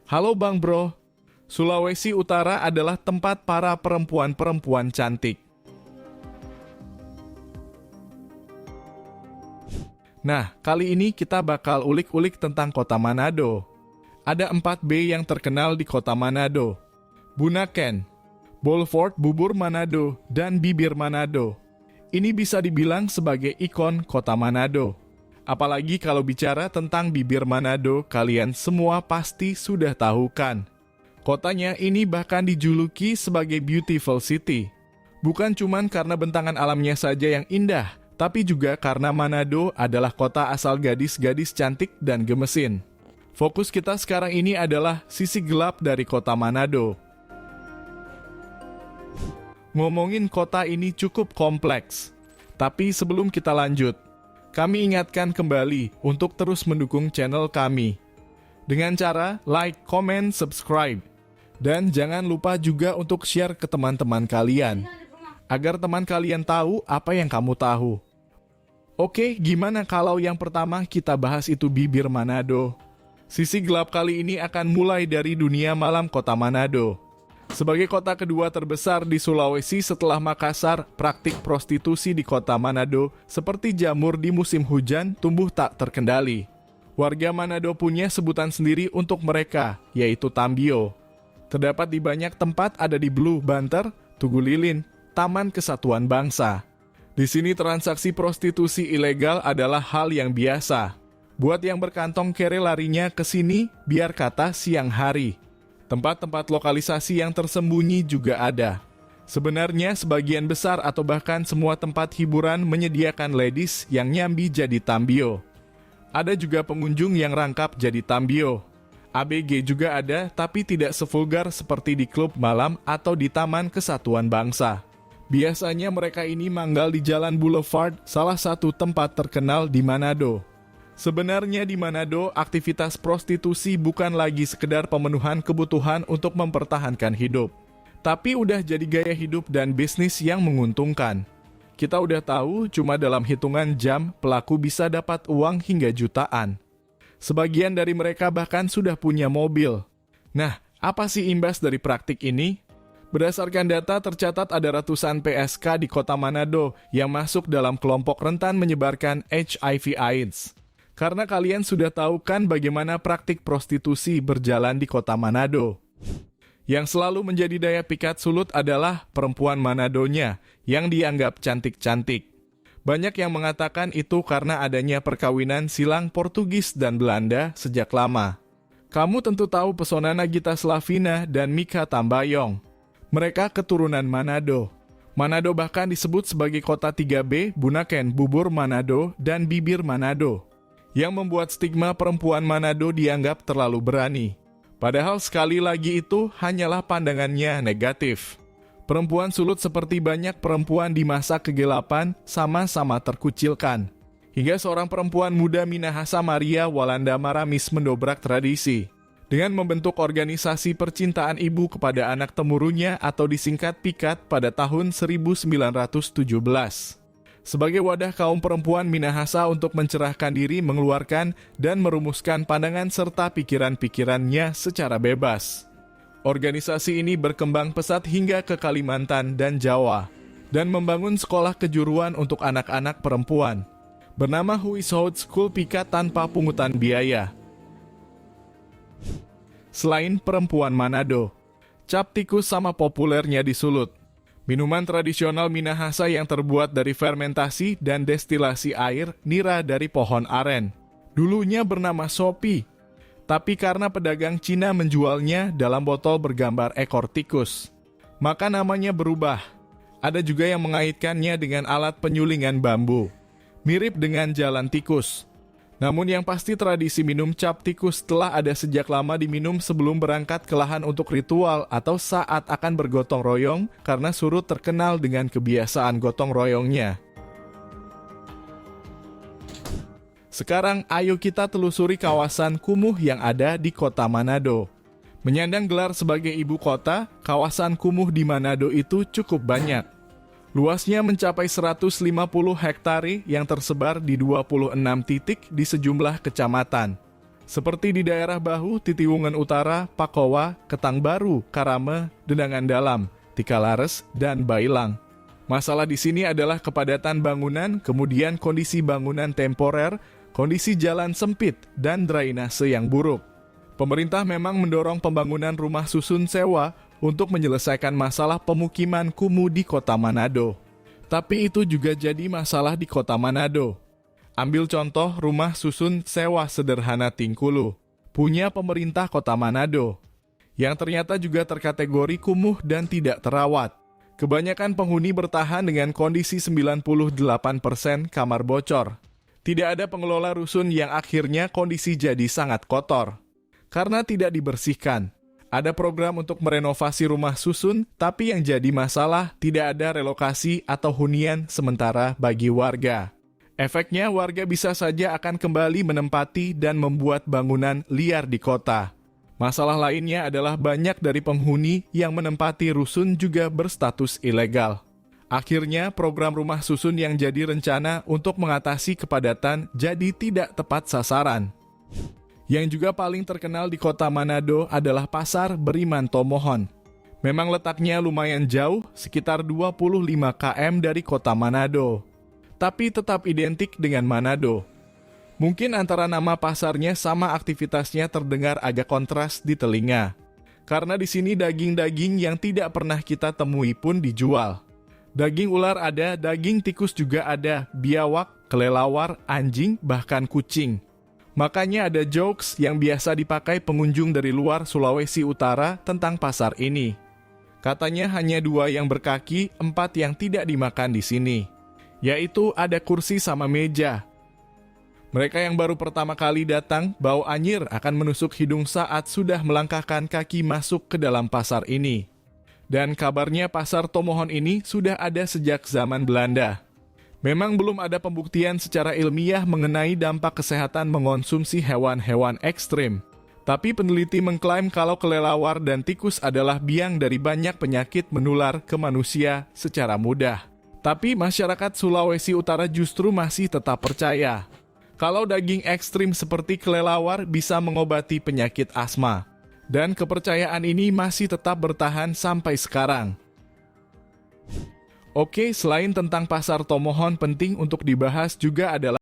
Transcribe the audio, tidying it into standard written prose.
Halo Bang Bro, Sulawesi Utara adalah tempat para perempuan-perempuan cantik. Nah, kali ini kita bakal ulik-ulik tentang kota Manado. Ada 4 B yang terkenal di kota Manado. Bunaken, Boulevard Bubur Manado, dan Bibir Manado. Ini bisa dibilang sebagai ikon kota Manado. Apalagi kalau bicara tentang Bibir Manado, kalian semua pasti sudah tahu kan. Kotanya ini bahkan dijuluki sebagai Beautiful City. Bukan cuman karena bentangan alamnya saja yang indah, tapi juga karena Manado adalah kota asal gadis-gadis cantik dan gemesin. Fokus kita sekarang ini adalah sisi gelap dari kota Manado. Ngomongin kota ini cukup kompleks. Tapi sebelum kita lanjut, kami ingatkan kembali untuk terus mendukung channel kami. Dengan cara like, comment, subscribe. Dan jangan lupa juga untuk share ke teman-teman kalian. Agar teman kalian tahu apa yang kamu tahu. Oke, gimana kalau yang pertama kita bahas itu Bibir Manado? Sisi gelap kali ini akan mulai dari dunia malam kota Manado. Sebagai kota kedua terbesar di Sulawesi setelah Makassar, praktik prostitusi di kota Manado seperti jamur di musim hujan tumbuh tak terkendali. Warga Manado punya sebutan sendiri untuk mereka, yaitu Tambio. Terdapat di banyak tempat, ada di Blue Banter, Tugu Lilin, Taman Kesatuan Bangsa. Di sini transaksi prostitusi ilegal adalah hal yang biasa. Buat yang berkantong kere larinya ke sini biar kata siang hari. Tempat-tempat lokalisasi yang tersembunyi juga ada. Sebenarnya sebagian besar atau bahkan semua tempat hiburan menyediakan ladies yang nyambi jadi Tambio. Ada juga pengunjung yang rangkap jadi Tambio. ABG juga ada, tapi tidak sevulgar seperti di klub malam atau di Taman Kesatuan Bangsa. Biasanya mereka ini manggal di Jalan Boulevard, salah satu tempat terkenal di Manado. Sebenarnya di Manado, aktivitas prostitusi bukan lagi sekedar pemenuhan kebutuhan untuk mempertahankan hidup. Tapi udah jadi gaya hidup dan bisnis yang menguntungkan. Kita udah tahu, cuma dalam hitungan jam, pelaku bisa dapat uang hingga jutaan. Sebagian dari mereka bahkan sudah punya mobil. Nah, apa sih imbas dari praktik ini? Berdasarkan data, tercatat ada ratusan PSK di kota Manado yang masuk dalam kelompok rentan menyebarkan HIV/AIDS. Karena kalian sudah tahu kan bagaimana praktik prostitusi berjalan di kota Manado. Yang selalu menjadi daya pikat sulut adalah perempuan Manadonya yang dianggap cantik-cantik. Banyak yang mengatakan itu karena adanya perkawinan silang Portugis dan Belanda sejak lama. Kamu tentu tahu pesona Nagita Slavina dan Mika Tambayong. Mereka keturunan Manado. Manado bahkan disebut sebagai kota 3B, Bunaken, Bubur Manado, dan Bibir Manado. Yang membuat stigma perempuan Manado dianggap terlalu berani. Padahal sekali lagi itu hanyalah pandangannya negatif. Perempuan sulut seperti banyak perempuan di masa kegelapan sama-sama terkucilkan. Hingga seorang perempuan muda Minahasa Maria Walanda Maramis mendobrak tradisi. Dengan membentuk organisasi percintaan ibu kepada anak temurunnya atau disingkat PIKAT pada tahun 1917. Sebagai wadah kaum perempuan Minahasa untuk mencerahkan diri, mengeluarkan, dan merumuskan pandangan serta pikiran-pikirannya secara bebas. Organisasi ini berkembang pesat hingga ke Kalimantan dan Jawa, dan membangun sekolah kejuruan untuk anak-anak perempuan, bernama Huishoud School Pikat tanpa pungutan biaya. Selain perempuan Manado, cap tikus sama populernya di Sulut. Minuman tradisional Minahasa yang terbuat dari fermentasi dan destilasi air nira dari pohon aren. Dulunya bernama Sopi, tapi karena pedagang Cina menjualnya dalam botol bergambar ekor tikus, maka namanya berubah. Ada juga yang mengaitkannya dengan alat penyulingan bambu, mirip dengan jalan tikus. Namun yang pasti tradisi minum cap tikus telah ada sejak lama diminum sebelum berangkat ke lahan untuk ritual atau saat akan bergotong royong karena Surut terkenal dengan kebiasaan gotong royongnya. Sekarang ayo kita telusuri kawasan kumuh yang ada di kota Manado. Menyandang gelar sebagai ibu kota, kawasan kumuh di Manado itu cukup banyak. Luasnya mencapai 150 hektare yang tersebar di 26 titik di sejumlah kecamatan. seperti di daerah Bahu, Titiwungan Utara, Pakowa, Ketang Baru, Karame, Dendangan Dalam, Tikalares, dan Bailang. Masalah di sini adalah kepadatan bangunan, kemudian kondisi bangunan temporer, kondisi jalan sempit, dan drainase yang buruk. Pemerintah memang mendorong pembangunan rumah susun sewa untuk menyelesaikan masalah pemukiman kumuh di kota Manado. Tapi itu juga jadi masalah di kota Manado. Ambil contoh rumah susun sewa sederhana Tingkulu, punya pemerintah kota Manado, yang ternyata juga terkategori kumuh dan tidak terawat. Kebanyakan penghuni bertahan dengan kondisi 98% kamar bocor. Tidak ada pengelola rusun yang akhirnya kondisi jadi sangat kotor. Karena tidak dibersihkan. Ada program untuk merenovasi rumah susun, tapi yang jadi masalah tidak ada relokasi atau hunian sementara bagi warga. Efeknya warga bisa saja akan kembali menempati dan membuat bangunan liar di kota. Masalah lainnya adalah banyak dari penghuni yang menempati rusun juga berstatus ilegal. Akhirnya program rumah susun yang jadi rencana untuk mengatasi kepadatan jadi tidak tepat sasaran. Yang juga paling terkenal di kota Manado adalah Pasar Beriman Tomohon. Memang letaknya lumayan jauh, sekitar 25 km dari kota Manado. Tapi tetap identik dengan Manado. Mungkin antara nama pasarnya sama aktivitasnya terdengar agak kontras di telinga. Karena di sini daging-daging yang tidak pernah kita temui pun dijual. Daging ular ada, daging tikus juga ada, biawak, kelelawar, anjing, bahkan kucing. Makanya ada jokes yang biasa dipakai pengunjung dari luar Sulawesi Utara tentang pasar ini. Katanya hanya 2 yang berkaki, 4 yang tidak dimakan di sini. Yaitu ada kursi sama meja. Mereka yang baru pertama kali datang, bau anyir akan menusuk hidung saat sudah melangkahkan kaki masuk ke dalam pasar ini. Dan kabarnya pasar Tomohon ini sudah ada sejak zaman Belanda. Memang belum ada pembuktian secara ilmiah mengenai dampak kesehatan mengonsumsi hewan-hewan ekstrim. Tapi peneliti mengklaim kalau kelelawar dan tikus adalah biang dari banyak penyakit menular ke manusia secara mudah. Tapi masyarakat Sulawesi Utara justru masih tetap percaya kalau daging ekstrim seperti kelelawar bisa mengobati penyakit asma. Dan kepercayaan ini masih tetap bertahan sampai sekarang. Oke, selain tentang pasar Tomohon, penting untuk dibahas juga adalah